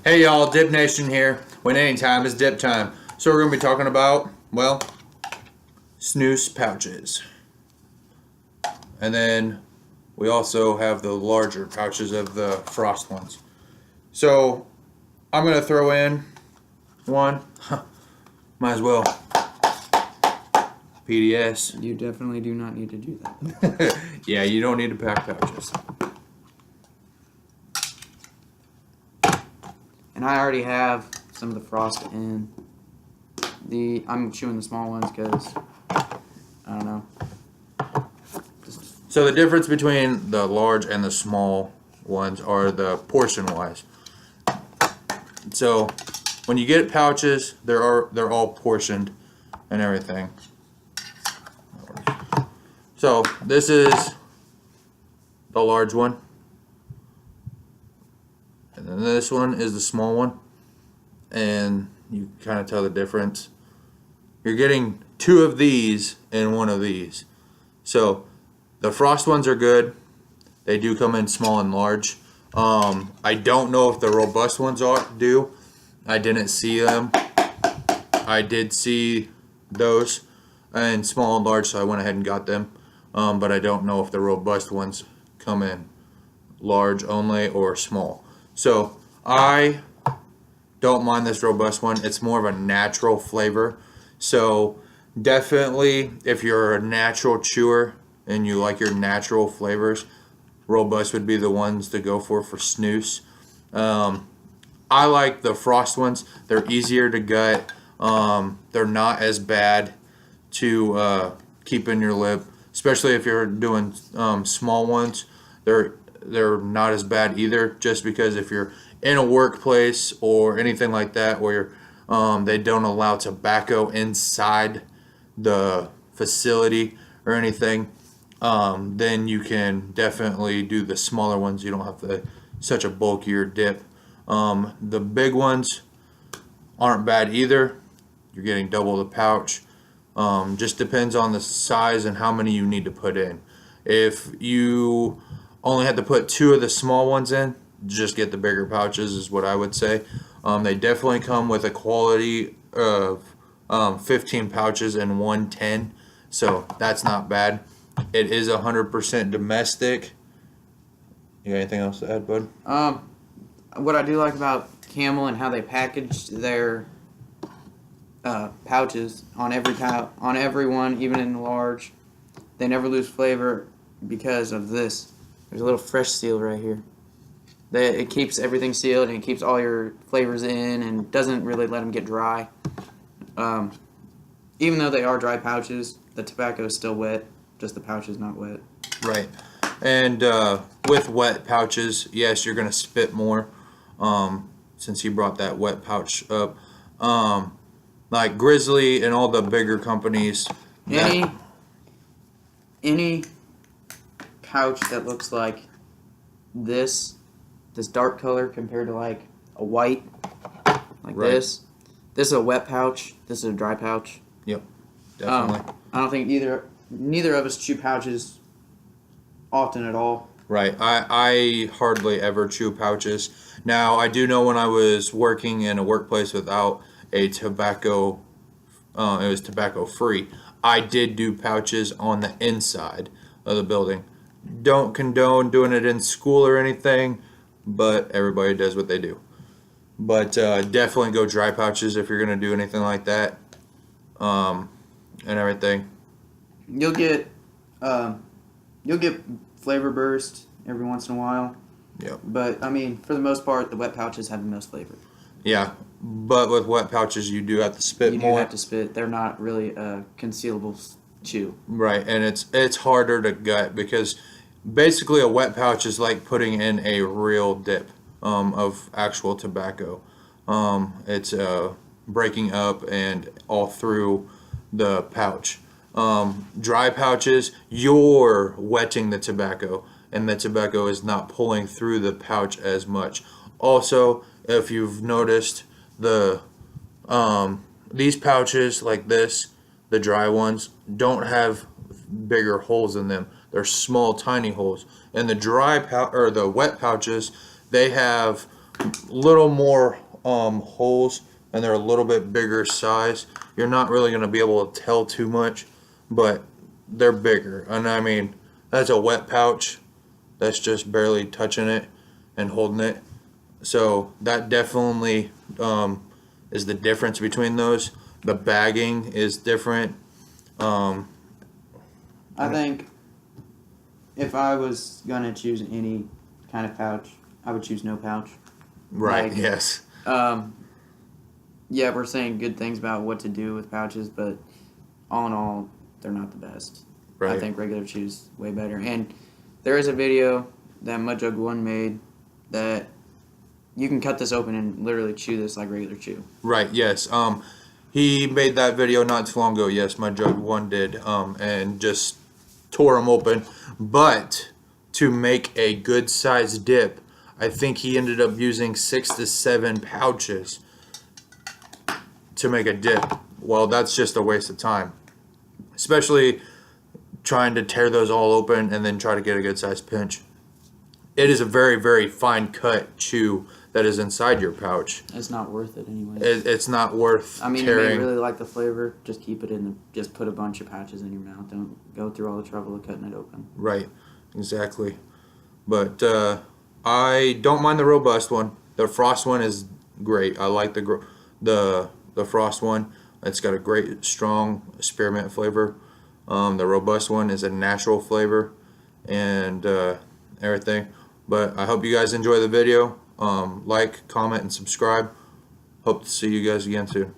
Hey y'all, Dip Nation here. When anytime is dip time. So we're going to be talking about, well, Snus Pouches. And then we also have the larger pouches of the Frost ones. So I'm going to throw in one. Might as well. PDS. You definitely do not need to do that. Yeah, you don't need to pack pouches. And I already have some of the Frost in. I'm chewing the small ones because, I don't know. So the difference between the large and the small ones are the portion-wise. So when you get pouches, they're all portioned and everything. So this is the large one. And then this one is the small one. And you kind of tell the difference. You're getting two of these and one of these. So the Frost ones are good. They do come in small and large. I don't know if the robust ones do. I didn't see them. I did see those in small and large, so I went ahead and got them. But I don't know if the robust ones come in large only or small. So I don't mind this robust one. It's more of a natural flavor. So definitely, if you're a natural chewer and you like your natural flavors, robust would be the ones to go for snus. I like the Frost ones. They're easier to gut. They're not as bad to keep in your lip, especially if you're doing small ones. They're not as bad either, just because if you're in a workplace or anything like that where they don't allow tobacco inside the facility or anything, then you can definitely do the smaller ones. You don't have such a bulkier dip. The big ones aren't bad either. You're getting double the pouch. Just depends on the size and how many you need to put in. If you only had to put two of the small ones in, just get the bigger pouches is what I would say. They definitely come with a quality of 15 pouches and 110, so that's not bad. It is 100% domestic. You got anything else to add, bud? What I do like about Camel and how they package their pouches on every one, even in the large, they never lose flavor because of this. There's a little fresh seal right here. It keeps everything sealed and it keeps all your flavors in and doesn't really let them get dry. Even though they are dry pouches, the tobacco is still wet, just the pouch is not wet. Right. And with wet pouches, yes, you're going to spit more, since you brought that wet pouch up. Like Grizzly and all the bigger companies. Any pouch that looks like this dark color compared to like a white, like right. This is a wet pouch. This is a dry pouch. Yep, definitely. I don't think neither of us chew pouches often at all. Right. I hardly ever chew pouches. Now, I do know when I was working in a workplace without a tobacco, it was tobacco free, I did do pouches on the inside of the building. Don't condone doing it in school or anything, but everybody does what they do. But definitely go dry pouches if you're going to do anything like that, and everything. You'll get flavor burst every once in a while. Yep. But I mean, for the most part, the wet pouches have the most flavor. Yeah, but with wet pouches, you do have to spit more. You do have to spit. They're not really a concealable chew. Right, and it's harder to gut because basically a wet pouch is like putting in a real dip of actual tobacco. It's breaking up and all through the pouch. Dry pouches, you're wetting the tobacco, and the tobacco is not pulling through the pouch as much. Also, if you've noticed, these pouches like this, the dry ones, don't have bigger holes in them. They're small, tiny holes. And the the wet pouches, they have little more holes, and they're a little bit bigger size. You're not really going to be able to tell too much, but they're bigger. And I mean, that's a wet pouch that's just barely touching it and holding it. So that definitely is the difference between those. The bagging is different. I think if I was gonna choose any kind of pouch, I would choose no pouch. Right. Like, Yes. Yeah, we're saying good things about what to do with pouches, but all in all, they're not the best. Right. I think regular chew's way better. And there is a video that Mudjug One made that you can cut this open and literally chew this like regular chew. Right. Yes. He made that video not too long ago. Yes, my jug one did. And just tore them open. But to make a good sized dip, I think he ended up using 6 to 7 pouches to make a dip. Well, that's just a waste of time, especially trying to tear those all open and then try to get a good sized pinch. It is a very, very fine cut chew that is inside your pouch. It's not worth it anyway. It's not worth I mean, tearing. you may really like the flavor. Just keep it in the. Just put a bunch of pouches in your mouth. Don't go through all the trouble of cutting it open. Right, exactly. But I don't mind the robust one. The frost one is great. I like the frost one. It's got a great, strong spearmint flavor. The robust one is a natural flavor and everything. But I hope you guys enjoy the video. Like, comment, and subscribe. Hope to see you guys again soon.